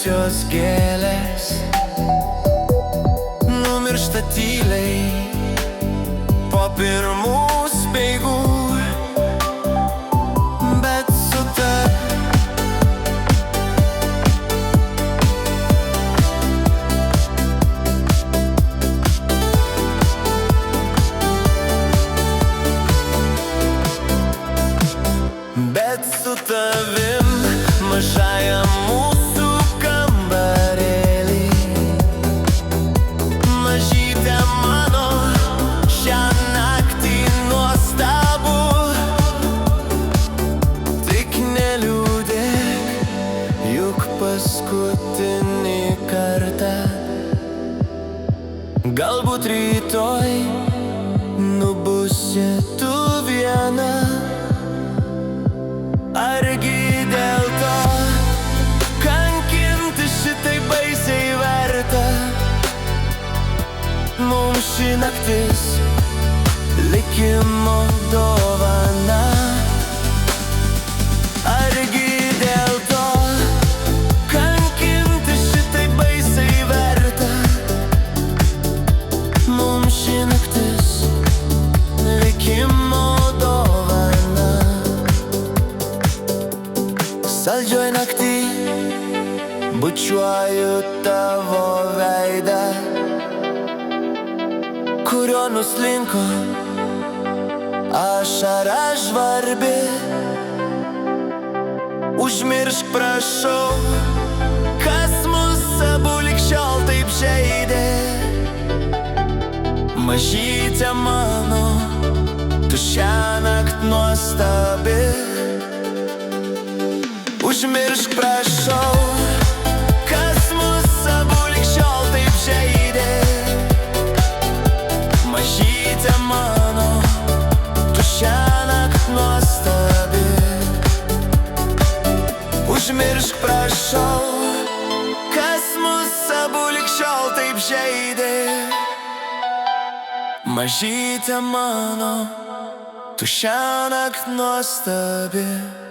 tamsios gėlės numiršta tyliai po pirmų speigų, bet su tavim mažajam mūsų kambarėlį, mažytė mano, šią naktį nuostabu. Tik neliūdėk, juk paskutinį kartą, galbūt rytoj nubusi tu viena. Argi dėl to kankinti šitai baisiai verta? Mums ši naktis likimo dovana. Argi dėl to kankinti šitai baisiai verta? Mums ši naktis likimo dovana. Saldžioj naktį bučiuoju tavo veidą, kurio nuslinko ašara žvarbi. Užmiršk, prašau, kas mus abu lig šiol taip žeidė. Mažytė mano, tu šiąnakt nuostabi. Užmiršk, prašau, kas mus abu lig šiol taip žeidė. Mažytė mano, tu šiąnakt nuostabi. Užmiršk, prašau, kas mus abu lig šiol taip žeidė. Mažytė mano, tu šiąnakt nuostabi.